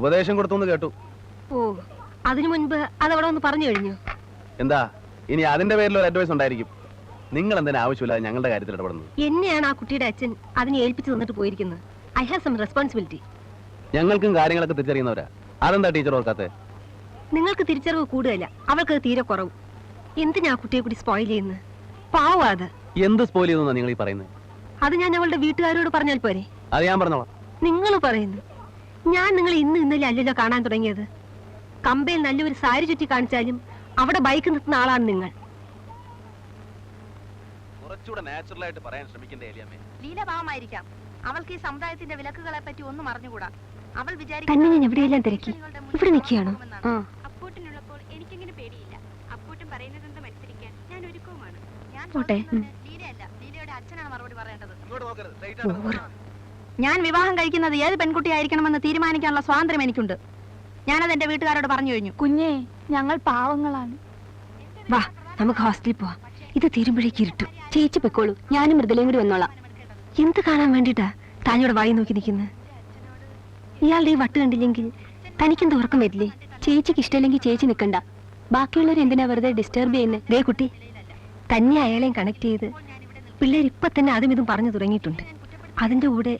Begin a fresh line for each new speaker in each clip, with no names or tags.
ഉപദേശം കൊടുത്തു കേട്ടു.
ഓ, അതിനു മുൻപ് അതവിടെ ഒന്ന് പറഞ്ഞു കഴിഞ്ഞു.
എന്താ ഇനി അതിന്റെ പേരിൽ ഒരു അഡ്വൈസ് ഉണ്ടായിരിക്കും. നിങ്ങൾ എന്തിനാ ആവശ്യമില്ലാതെ ഞങ്ങളുടെ കാര്യത്തിൽ ഇടപെടുന്നത്?
എന്നെയാണ് ആ കുട്ടിയുടെ അച്ഛൻ അതിനെ ഏൽപ്പിച്ചു തന്നിട്ട് പോയിരിക്കുന്നത്. I have some responsibility.
ഞങ്ങൾക്കും കാര്യങ്ങളൊക്കെ തിരിച്ചറിയുന്നവരാ. അതെന്താ ടീച്ചർ ഓർക്കാത്തെ?
നിങ്ങൾക്ക് തിരിച്ചറിവ് കൂടുതല, അവൾക്ക് തീരെ കുറവ്. എന്തിനാ കുട്ടിയെ കൂടി സ്പോയിൽ ചെയ്യുന്നത്? പാവാ അത്.
എന്ത് സ്പോയിൽ ചെയ്യുന്ന നിങ്ങൾ ഈ പറയുന്നത്?
അത് ഞാൻ അവളുടെ വീട്ടുകാരോട് പറഞ്ഞാൽ പോരെ?
അത് ഞാൻ പറഞ്ഞോളാം.
നിങ്ങൾ പറയുന്നു. ഞാൻ നിങ്ങൾ ഇന്നലെ അല്ലല്ലോ കാണാൻ തുടങ്ങിയത്. കമ്പയിൽ നല്ലൊരു സാരി ചുറ്റി കാണിച്ചാലും അവിടെ ബൈക്ക് നിർത്തുന്ന ആളാണ് നിങ്ങൾ.
കുറച്ചുകൂടെ നാച്ചുറൽ ആയിട്ട് പറയാൻ ശ്രമിക്കണ്ടേ എലിയമ്മേ?
ലീല പാവമായിരിക്കാം. അവൾക്ക് ഈ സമുദായത്തിന്റെ വിലക്കുകളെ പറ്റി ഒന്നും അറിഞ്ഞുകൂടാ. അവൾ
തന്നെ ഞാൻ എവിടെയെല്ലാം തിരക്കി, ഇവിടെ നിൽക്കുകയാണോ?
അപ്പൂട്ടിനുള്ളപ്പോൾ എനിക്കിങ്ങനെ പേടിയില്ല. അപ്പൂട്ടൻ പറയുന്നതെന്തും അനുസരിക്കാൻ ഞാൻ ഒരുക്കവുമാണ്.
പോട്ടെ.
ലീലയല്ല, ലീലയുടെ അച്ഛനാണ് മറുപടി പറയേണ്ടത്.
ഞാൻ വിവാഹം കഴിക്കുന്നത് ഏത് പെൺകുട്ടിയായിരിക്കണമെന്ന് തീരുമാനിക്കാനുള്ള സ്വാതന്ത്ര്യം എനിക്കുണ്ട്. ഞാനത് എന്റെ വീട്ടുകാരോട് പറഞ്ഞു കഴിഞ്ഞു.
കുഞ്ഞേ, ഞങ്ങൾ പാവങ്ങളാണ്.
വാ, നമുക്ക് ഹോസ്റ്റലിൽ പോവാം. ഇത് തീരുമ്പോഴേക്ക് ഇരുട്ടു. ചേച്ചി പൊക്കോളൂ, ഞാനും മൃദുലയും കൂടി വന്നോളാം. എന്ത് കാണാൻ വേണ്ടിട്ടാ താനിവിടെ വായി നോക്കി നിൽക്കുന്നത്? ഇയാളുടെ ഈ വട്ട് കണ്ടില്ലെങ്കിൽ തനിക്കെന്ത് ഉറക്കം വരില്ലേ? ചേച്ചിക്ക് ഇഷ്ടമില്ലെങ്കിൽ ചേച്ചി നിൽക്കണ്ട. ബാക്കിയുള്ളവർ എന്തിനാ വെറുതെ ഡിസ്റ്റർബ് ചെയ്യുന്നത്? ദേ കുട്ടി, തന്നെ അയാളെയും കണക്ട് ചെയ്ത് പിള്ളേർ ഇപ്പൊ തന്നെ അതും ഇതും പറഞ്ഞു തുടങ്ങിയിട്ടുണ്ട്. അതിന്റെ കൂടെ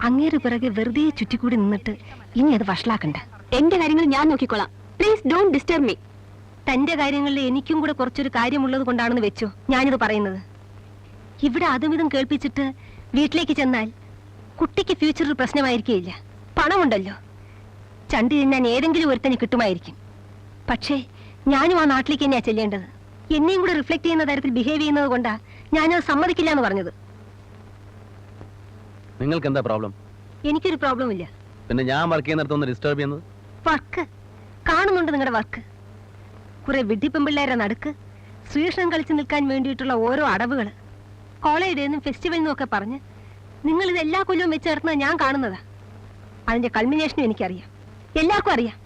അങ്ങേര് പിറകെ വെറുതെ ചുറ്റിക്കൂടി നിന്നിട്ട് ഇനി അത് വഷളാക്കണ്ട.
എന്റെ കാര്യങ്ങൾ ഞാൻ നോക്കിക്കോളാം. Please don't disturb me.
തന്റെ കാര്യങ്ങളിൽ എനിക്കും കൂടെ കുറച്ചൊരു കാര്യമുള്ളത് കൊണ്ടാണെന്ന് വെച്ചോ ഞാനിത് പറയുന്നത്. ഇവിടെ അതും ഇതും കേൾപ്പിച്ചിട്ട് വീട്ടിലേക്ക് ചെന്നാൽ കുട്ടിക്ക് ഫ്യൂച്ചറിൽ പ്രശ്നമായിരിക്കില്ല. പണമുണ്ടല്ലോ, ചണ്ടി തിന്നാൻ ഏതെങ്കിലും ഒരുത്തന് കിട്ടുമായിരിക്കും. പക്ഷേ ഞാനും ആ നാട്ടിലേക്ക് തന്നെയാ ചെല്ലേണ്ടത്. എന്നെയും കൂടെ റിഫ്ലക്ട് ചെയ്യുന്ന തരത്തിൽ ബിഹേവ് ചെയ്യുന്നത് കൊണ്ടാ ഞാനത് സമ്മതിക്കില്ല എന്ന് പറഞ്ഞത്.
നിങ്ങൾക്ക് എന്താ പ്രോബ്ലം?
എനിക്കൊരു പ്രോബ്ലം ഇല്ല.
പിന്നെ ഞാൻ വർക്ക് ചെയ്യുന്നിടത്തൊന്ന് ഡിസ്റ്റർബ് ചെയ്യുന്നത്?
വർക്ക് കാണുന്നുണ്ട്, നിങ്ങളുടെ വർക്ക്. കുറെ വിഡ്ഢിപ്പെമ്പിള്ളേരെ നടുക്ക് ശ്രീകൃഷ്ണൻ കളിച്ചു നിൽക്കാൻ വേണ്ടിയിട്ടുള്ള ഓരോ അടവുകൾ, കോളേജിൽ നിന്നും ഫെസ്റ്റിവലിൽ നിന്നും ഒക്കെ പറഞ്ഞ് നിങ്ങൾ ഇത് എല്ലാ കൊല്ലവും വെച്ച് നടത്തുന്നത് ഞാൻ കാണുന്നതാ. അതിന്റെ കൾമിനേഷനും എനിക്കറിയാം, എല്ലാവർക്കും അറിയാം.